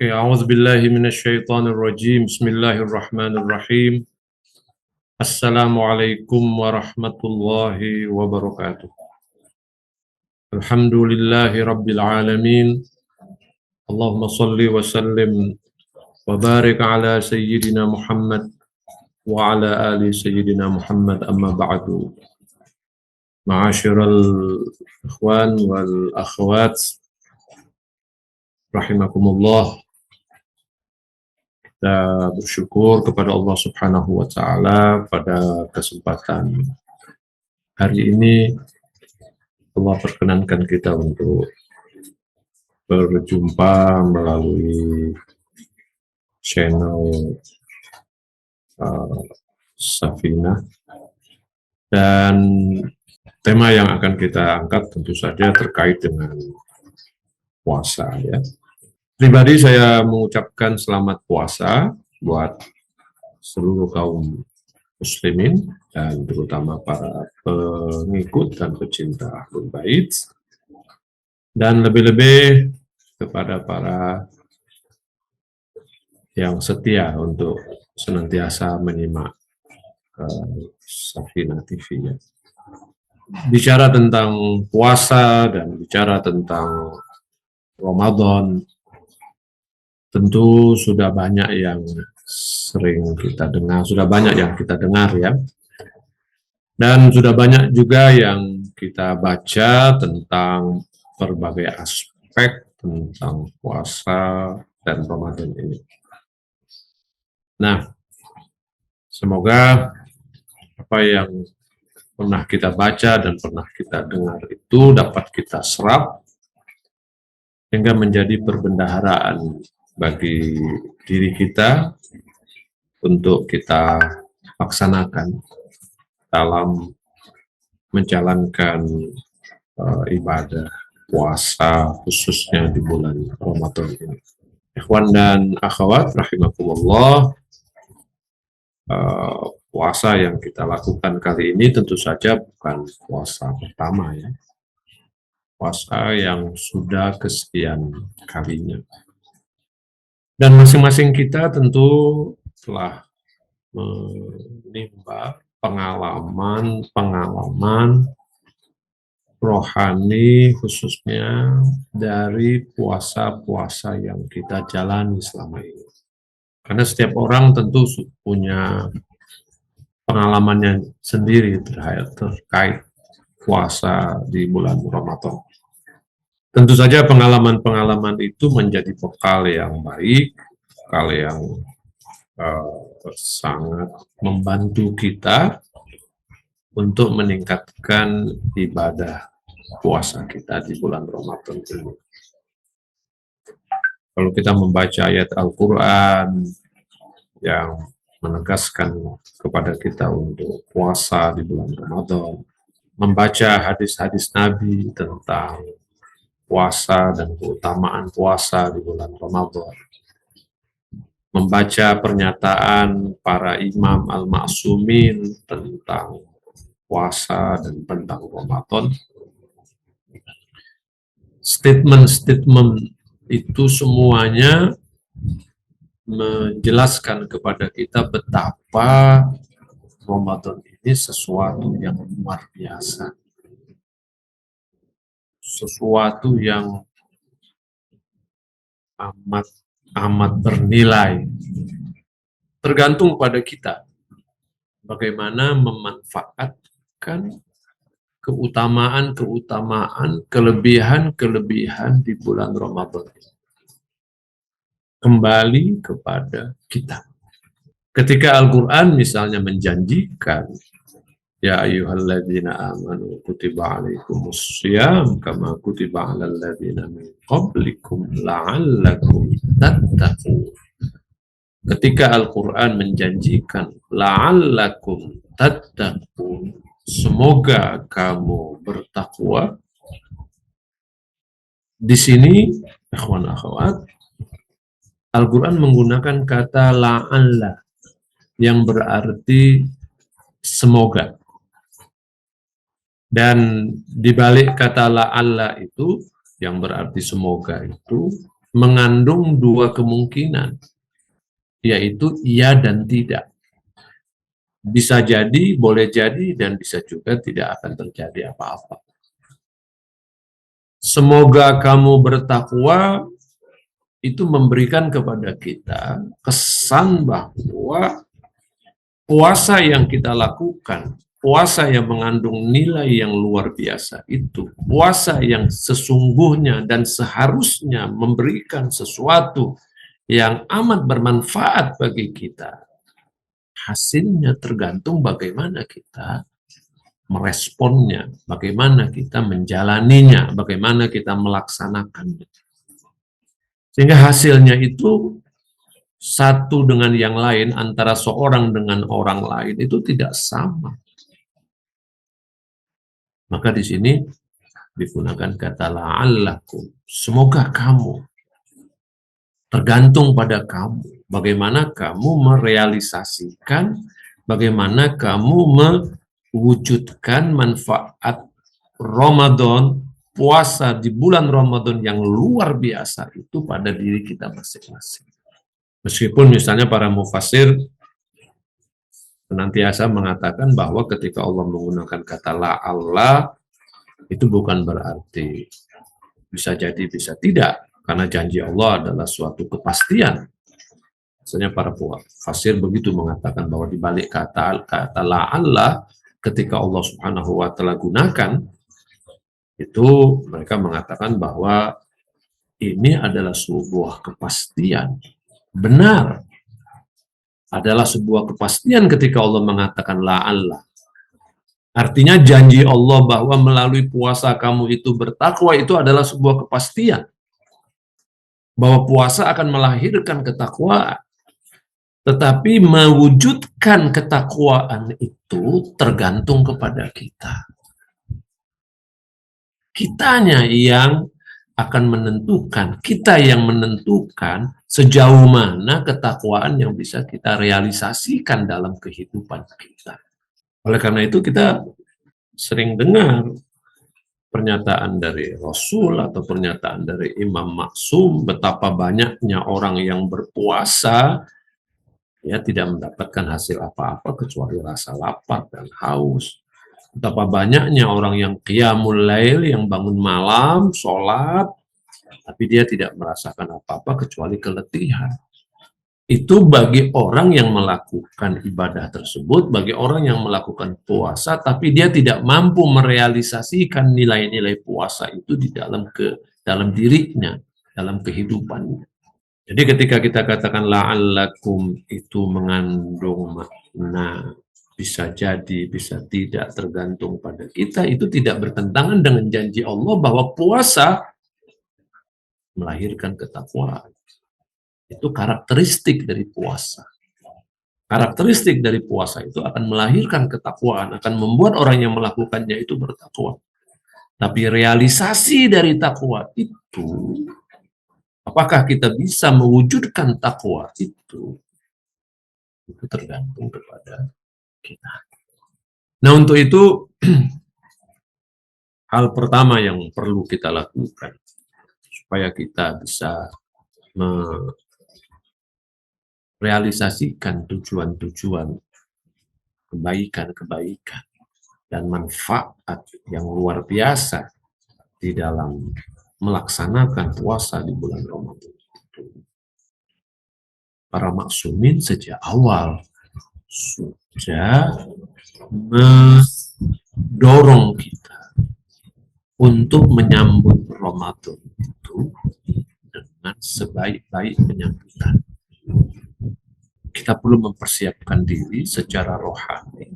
Oke, a'udzubillahi minasyaitonirrajim. Bismillahirrahmanirrahim. Assalamualaikum warahmatullahi wabarakatuh. Alhamdulillahi rabbil alamin. Allahumma salli wa sallim wa barik ala sayyidina Muhammad wa ala ali sayyidina Muhammad, amma ba'du. Ma'asyiral ikhwan wal akhwat rahimakumullah. Kita bersyukur kepada Allah Subhanahu wa Ta'ala pada kesempatan hari ini. Allah perkenankan kita untuk berjumpa melalui channel Safinah, dan tema yang akan kita angkat tentu saja terkait dengan puasa, ya. Pribadi saya mengucapkan selamat puasa buat seluruh kaum muslimin dan terutama para pengikut dan pecinta Ahlul Bait, dan lebih-lebih kepada para yang setia untuk senantiasa menyimak Safinah TV, ya. Bicara tentang puasa dan bicara tentang Ramadan, tentu sudah banyak yang sering kita dengar, sudah banyak yang kita dengar, ya. Dan sudah banyak juga yang kita baca tentang berbagai aspek tentang puasa dan Ramadan ini. Nah, semoga apa yang pernah kita baca dan pernah kita dengar itu dapat kita serap hingga menjadi perbendaharaan bagi diri kita untuk kita laksanakan dalam menjalankan ibadah puasa khususnya di bulan Ramadan ini. Ikhwan dan akhwat rahimakumullah, puasa yang kita lakukan kali ini tentu saja bukan puasa pertama, ya. Puasa yang sudah kesekian kalinya. Dan masing-masing kita tentu telah menimba pengalaman rohani khususnya dari puasa-puasa yang kita jalani selama ini. Karena setiap orang tentu punya pengalamannya sendiri terkait puasa di bulan Ramadan. Tentu saja pengalaman-pengalaman itu menjadi bekal yang baik, bekal yang sangat membantu kita untuk meningkatkan ibadah puasa kita di bulan Ramadan ini. Kalau kita membaca ayat Al-Quran yang menegaskan kepada kita untuk puasa di bulan Ramadan, membaca hadis-hadis Nabi tentang puasa dan keutamaan puasa di bulan Ramadan, membaca pernyataan para imam al-ma'sumin tentang puasa dan tentang Ramadan, statement-statement itu semuanya menjelaskan kepada kita betapa Ramadan ini sesuatu yang luar biasa, sesuatu yang amat bernilai. Tergantung pada kita bagaimana memanfaatkan keutamaan, kelebihan di bulan Ramadan. Kembali kepada kita. Ketika Al-Quran misalnya menjanjikan, ya ayyuhalladzina amanu kutiba alaikumussyam kama kutiba alal ladzina min qablikum la'allakum tattaqun. Ketika Al-Quran menjanjikan la'allakum tattaqun, semoga kamu bertakwa, di sini ikhwan akhwat, Al-Quran menggunakan kata la'alla yang berarti semoga. Dan di balik kata la'alla itu yang berarti semoga itu mengandung dua kemungkinan, yaitu iya dan tidak. Bisa jadi, boleh jadi, dan bisa juga tidak akan terjadi apa-apa. Semoga kamu bertakwa itu memberikan kepada kita kesan bahwa puasa yang kita lakukan, puasa yang mengandung nilai yang luar biasa itu, puasa yang sesungguhnya dan seharusnya memberikan sesuatu yang amat bermanfaat bagi kita. Hasilnya tergantung bagaimana kita meresponnya, bagaimana kita menjalaninya, bagaimana kita melaksanakannya. Sehingga hasilnya itu satu dengan yang lain, antara seorang dengan orang lain itu tidak sama. Maka di sini digunakan kata la'allakum, semoga kamu, tergantung pada kamu, bagaimana kamu merealisasikan, bagaimana kamu mewujudkan manfaat Ramadan, puasa di bulan Ramadan yang luar biasa itu pada diri kita masing-masing. Meskipun misalnya para mufassir senantiasa mengatakan bahwa ketika Allah menggunakan kata la'alla, itu bukan berarti bisa jadi, bisa tidak. Karena janji Allah adalah suatu kepastian. Misalnya para mufassir begitu mengatakan bahwa di balik kata la'alla, ketika Allah Subhanahu wa Ta'ala gunakan, itu mereka mengatakan bahwa ini adalah sebuah kepastian. Benar. Adalah sebuah kepastian ketika Allah mengatakan la'alla. Artinya janji Allah bahwa melalui puasa kamu itu bertakwa itu adalah sebuah kepastian. Bahwa puasa akan melahirkan ketakwaan. Tetapi mewujudkan ketakwaan itu tergantung kepada kita. Kitanya yang akan menentukan, kita yang menentukan sejauh mana ketakwaan yang bisa kita realisasikan dalam kehidupan kita. Oleh karena itu kita sering dengar pernyataan dari Rasul atau pernyataan dari Imam Maksum betapa banyaknya orang yang berpuasa ya tidak mendapatkan hasil apa-apa kecuali rasa lapar dan haus. Betapa banyaknya orang yang qiyamul lail, yang bangun malam, sholat, tapi dia tidak merasakan apa-apa kecuali keletihan. Itu bagi orang yang melakukan ibadah tersebut, bagi orang yang melakukan puasa, tapi dia tidak mampu merealisasikan nilai-nilai puasa itu di dalam dirinya, dalam kehidupannya. Jadi ketika kita katakan la'allakum itu mengandung makna bisa jadi, bisa tidak, tergantung pada kita, itu tidak bertentangan dengan janji Allah bahwa puasa melahirkan ketakwaan. Itu karakteristik dari puasa. Karakteristik dari puasa itu akan melahirkan ketakwaan, akan membuat orang yang melakukannya itu bertakwa. Tapi realisasi dari takwa itu, apakah kita bisa mewujudkan takwa itu tergantung kepada kita. Nah, untuk itu hal pertama yang perlu kita lakukan supaya kita bisa merealisasikan tujuan-tujuan kebaikan-kebaikan dan manfaat yang luar biasa di dalam melaksanakan puasa di bulan Ramadan itu. Para maksumin sejak awal sudah mendorong kita untuk menyambut Ramadan itu dengan sebaik-baik penyambutan. Kita perlu mempersiapkan diri secara rohani.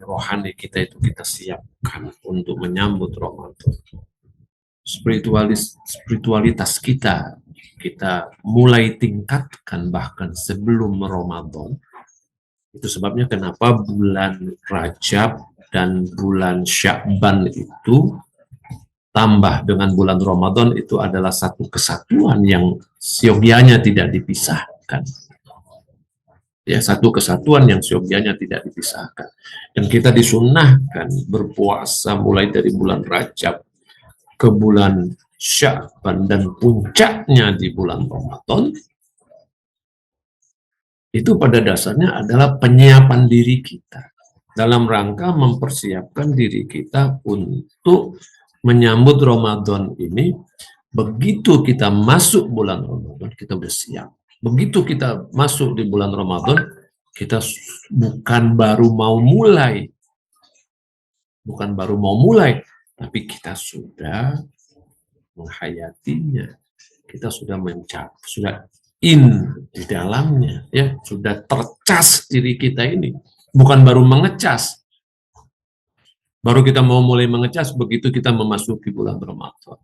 Rohani kita itu kita siapkan untuk menyambut Ramadan. Spiritualitas kita mulai tingkatkan bahkan sebelum Ramadan. Itu sebabnya kenapa bulan Rajab dan bulan Sya'ban itu tambah dengan bulan Ramadan itu adalah satu kesatuan yang siogianya tidak dipisahkan. Ya, satu kesatuan yang siogianya tidak dipisahkan. Dan kita disunnahkan berpuasa mulai dari bulan Rajab ke bulan Sya'ban dan puncaknya di bulan Ramadan, itu pada dasarnya adalah penyiapan diri kita dalam rangka mempersiapkan diri kita untuk menyambut Ramadan ini. Begitu kita masuk bulan Ramadan, kita udah siap. Begitu kita masuk di bulan Ramadan, kita bukan baru mau mulai, tapi kita sudah menghayatinya, kita sudah mencapai, sudah in di dalamnya, ya, sudah tercas diri kita ini, bukan baru mengecas. Baru kita mau mulai mengecas begitu kita memasuki bulan Ramadan.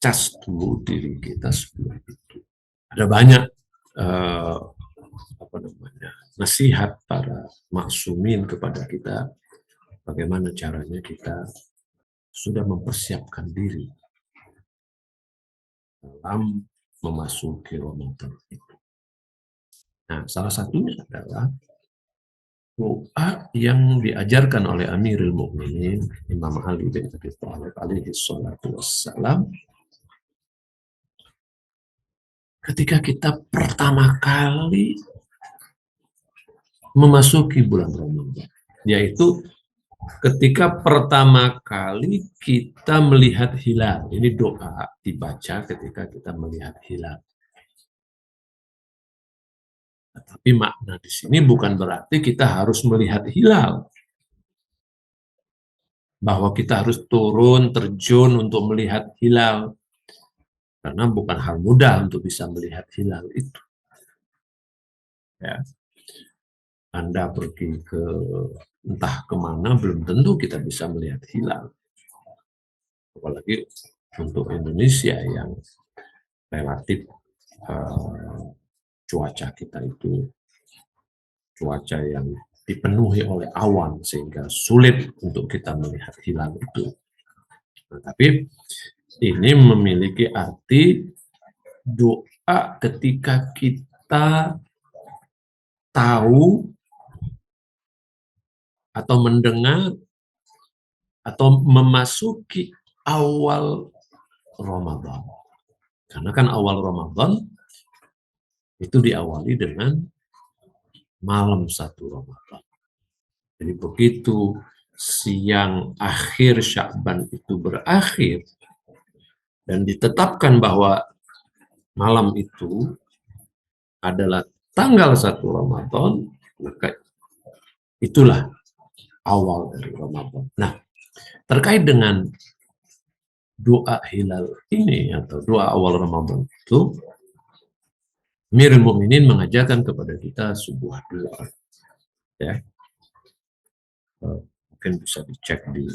Cas dulu diri kita sebelum itu. Ada banyak nasihat para maksumin kepada kita, bagaimana caranya kita sudah mempersiapkan diri dalam memasuki Ramadan itu. Nah, salah satunya adalah doa yang diajarkan oleh Amirul Mukminin Imam Ali bin Abi Thalib alaihi salatu wassalam ketika kita pertama kali memasuki bulan Ramadan, yaitu ketika pertama kali kita melihat hilal. Ini doa dibaca ketika kita melihat hilal. Tapi makna di sini bukan berarti kita harus melihat hilal, bahwa kita harus turun terjun untuk melihat hilal, karena bukan hal mudah untuk bisa melihat hilal itu. Ya. Anda pergi ke entah kemana, belum tentu kita bisa melihat hilal. Apalagi untuk Indonesia yang relatif cuaca kita itu cuaca yang dipenuhi oleh awan sehingga sulit untuk kita melihat hilal itu. Nah, tapi ini memiliki arti doa ketika kita tahu atau mendengar atau memasuki awal Ramadan. Karena kan awal Ramadan itu diawali dengan malam 1 Ramadan. Jadi begitu siang akhir Sya'ban itu berakhir dan ditetapkan bahwa malam itu adalah tanggal 1 Ramadan, maka itulah awal dari Ramadan. Nah, terkait dengan doa hilal ini atau doa awal Ramadan itu, Amirul Mukminin mengajarkan kepada kita sebuah doa. Ya. Mungkin bisa dicek di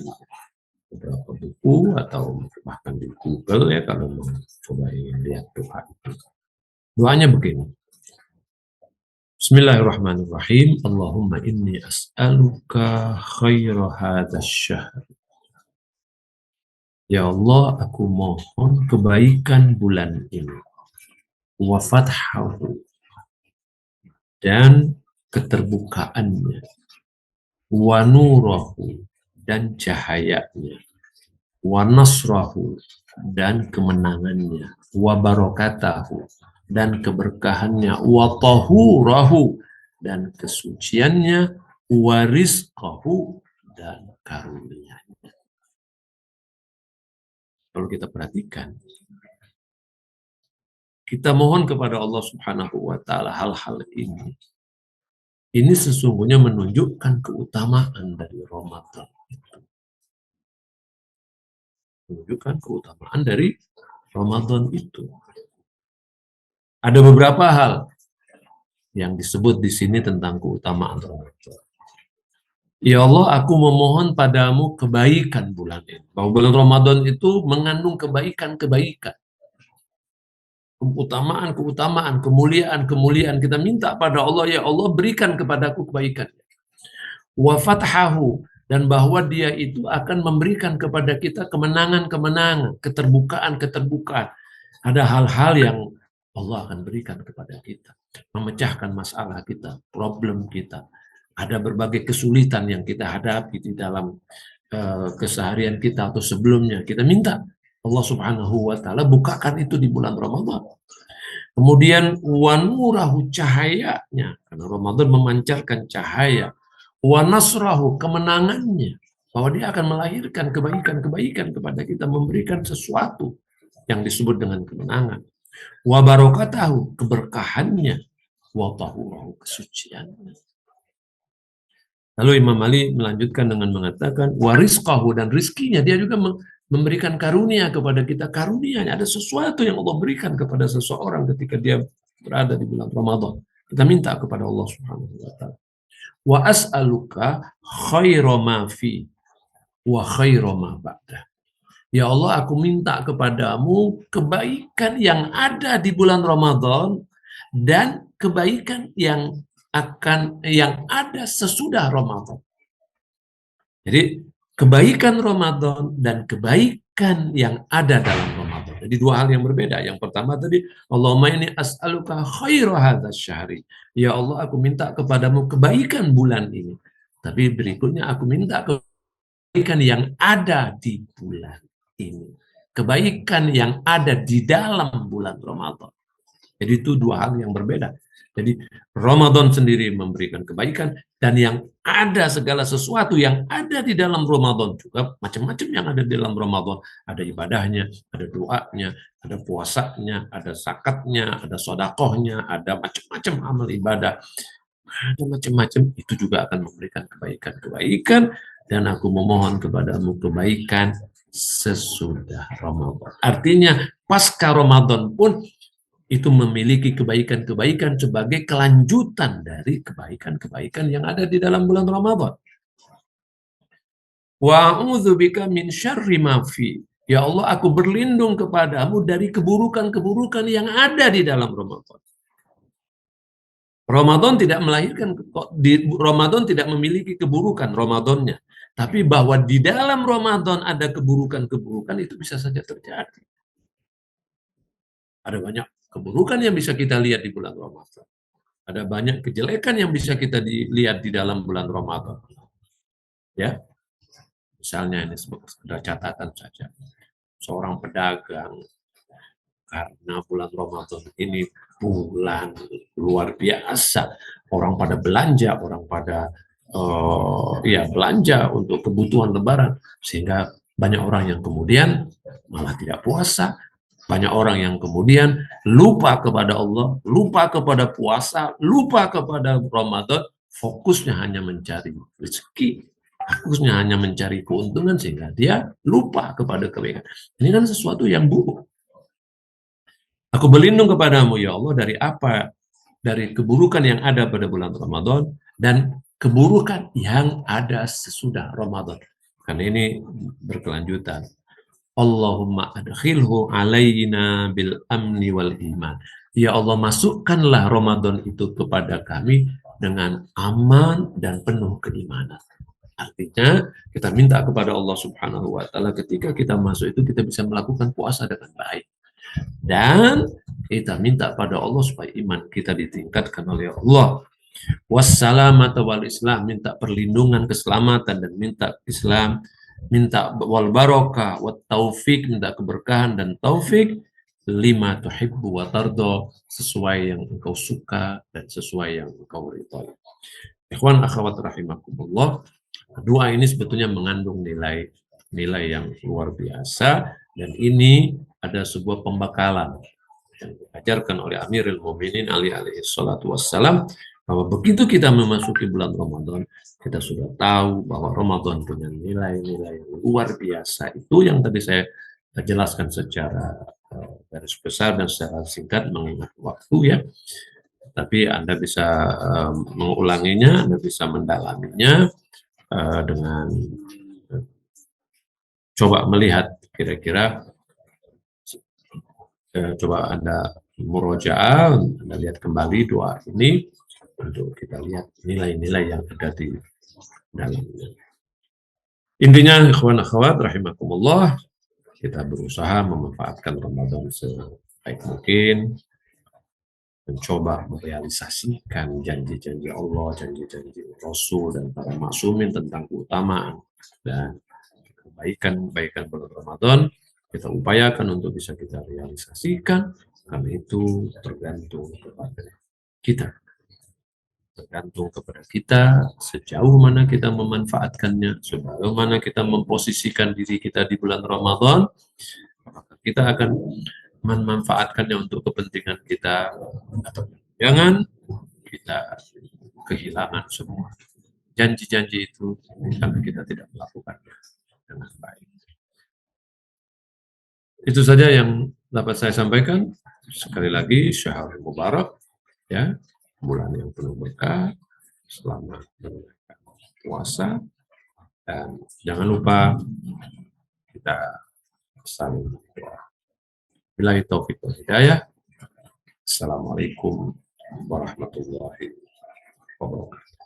beberapa buku atau bahkan di Google ya kalau mau coba lihat doa itu. Doanya begini. Bismillahirrahmanirrahim. Allahumma inni as'aluka khaira hadzal syahr. Ya Allah, aku mohon kebaikan bulan ini. Wa fathahu, dan keterbukaannya, wa nurahu, dan cahayanya, wa nasrahu, dan kemenangannya, wa barakatahu, dan keberkahannya, wa tahurahu, dan kesuciannya, wa rizqahu, dan karunia-Nya. Kalau kita perhatikan, kita mohon kepada Allah Subhanahu wa Ta'ala hal-hal ini. Ini sesungguhnya menunjukkan keutamaan dari Ramadan itu. Menunjukkan keutamaan dari Ramadan itu. Ada beberapa hal yang disebut di sini tentang keutamaan Ramadan. Ya Allah, aku memohon padamu kebaikan bulan ini. Bahwa bulan Ramadan itu mengandung kebaikan-kebaikan. Keutamaan, kemuliaan. Kita minta pada Allah, ya Allah berikan kepadaku kebaikan. Wa fathahu, dan bahwa dia itu akan memberikan kepada kita kemenangan, keterbukaan. Ada hal-hal yang Allah akan berikan kepada kita. Memecahkan masalah kita, problem kita. Ada berbagai kesulitan yang kita hadapi di dalam keseharian kita atau sebelumnya. Kita minta Allah Subhanahu wa taala bukakan itu di bulan Ramadan. Kemudian wanurahu cahayanya, karena Ramadan memancarkan cahaya. Wanasrahu kemenangannya, bahwa dia akan melahirkan kebaikan-kebaikan kepada kita, memberikan sesuatu yang disebut dengan kemenangan. Wabarokatahu keberkahannya, watahurahu kesuciannya. Lalu Imam Ali melanjutkan dengan mengatakan warizqahu, dan rizkinya, dia juga memberikan karunia kepada kita. Karunianya ada sesuatu yang Allah berikan kepada seseorang ketika dia berada di bulan Ramadan. Kita minta kepada Allah Subhanahu wa taala. Wa as'aluka khaira ma fi wa khaira ma ba'da. Ya Allah, aku minta kepadamu kebaikan yang ada di bulan Ramadan dan kebaikan yang ada sesudah Ramadan. Jadi kebaikan Ramadan dan kebaikan yang ada dalam Ramadan. Jadi dua hal yang berbeda. Yang pertama tadi, Allahumma inni as'aluka khaira hadzal syahri. Ya Allah, aku minta kepadamu kebaikan bulan ini. Tapi berikutnya aku minta kebaikan yang ada di bulan ini. Kebaikan yang ada di dalam bulan Ramadan. Jadi itu dua hal yang berbeda. Jadi Ramadan sendiri memberikan kebaikan, dan yang ada segala sesuatu yang ada di dalam Ramadan juga macam-macam yang ada di dalam Ramadan. Ada ibadahnya, ada doanya, ada puasanya, ada zakatnya, ada sodakohnya, ada macam-macam amal ibadah. Ada macam-macam, itu juga akan memberikan kebaikan-kebaikan, dan aku memohon kepadamu kebaikan sesudah Ramadan. Artinya pasca Ramadan pun itu memiliki kebaikan-kebaikan sebagai kelanjutan dari kebaikan-kebaikan yang ada di dalam bulan Ramadan. Wa a'udzubika min syarri ma fi. Ya Allah, aku berlindung kepadamu dari keburukan-keburukan yang ada di dalam Ramadan. Ramadan tidak melahirkan, Ramadan tidak memiliki keburukan Ramadannya. Tapi bahwa di dalam Ramadan ada keburukan-keburukan, itu bisa saja terjadi. Ada banyak keburukan yang bisa kita lihat di bulan Ramadan. Ada banyak kejelekan yang bisa kita lihat di dalam bulan Ramadan. Ya, misalnya ini sekedar catatan saja. Seorang pedagang, karena bulan Ramadan ini bulan luar biasa, orang pada belanja, orang pada belanja untuk kebutuhan Lebaran, sehingga banyak orang yang kemudian malah tidak puasa. Banyak orang yang kemudian lupa kepada Allah, lupa kepada puasa, lupa kepada Ramadan, fokusnya hanya mencari rezeki, fokusnya hanya mencari keuntungan, sehingga dia lupa kepada kebaikan. Ini kan sesuatu yang buruk. Aku berlindung kepadamu, ya Allah, dari apa? Dari keburukan yang ada pada bulan Ramadan dan keburukan yang ada sesudah Ramadan. Karena ini berkelanjutan. Allahumma adkhilhu alaina bil amni wal iman. Ya Allah, masukkanlah Ramadan itu kepada kami dengan aman dan penuh keimanan. Artinya kita minta kepada Allah Subhanahu wa taala ketika kita masuk itu kita bisa melakukan puasa dengan baik. Dan kita minta pada Allah supaya iman kita ditingkatkan oleh Allah. Wassalamata wal islam, minta perlindungan, keselamatan, dan minta Islam, minta wal barokah, wat taufik, minta keberkahan dan taufik, lima tuhibbu wa tardo, sesuai yang engkau suka dan sesuai yang engkau ridhoi. Ikhwan akhwat rahimakumullah, doa ini sebetulnya mengandung nilai yang luar biasa, dan ini ada sebuah pembekalan yang diajarkan oleh Amirul Mukminin Ali alaihi salatu wassalam, bahwa begitu kita memasuki bulan Ramadan, kita sudah tahu bahwa Ramadan punya nilai-nilai yang luar biasa. Itu yang tadi saya jelaskan secara garis besar dan secara singkat mengingat waktu ya. Tapi Anda bisa mengulanginya, Anda bisa mendalaminya dengan coba melihat kira-kira, coba Anda murojaah, Anda lihat kembali doa ini, untuk kita lihat nilai-nilai yang ada di dalamnya. Intinya, ikhwan akhwat rahimakumullah, kita berusaha memanfaatkan Ramadan sebaik mungkin, mencoba merealisasikan janji-janji Allah, janji-janji Rasul dan para maksumin tentang keutamaan dan kebaikan-kebaikan bulan Ramadan, kita upayakan untuk bisa kita realisasikan, karena itu tergantung kepada kita. Tergantung kepada kita sejauh mana kita memanfaatkannya, sejauh mana kita memposisikan diri kita di bulan Ramadan, maka kita akan memanfaatkannya untuk kepentingan kita, atau jangan kita kehilangan semua janji-janji itu karena kita tidak melakukannya dengan baik. Itu saja yang dapat saya sampaikan. Sekali lagi, Syahrul Mubarak, ya, bulan yang penuh berkah, selamat menunaikan puasa, dan jangan lupa kita saling berdoa. Billahi taufiq wal hidayah. Assalamualaikum warahmatullahi wabarakatuh.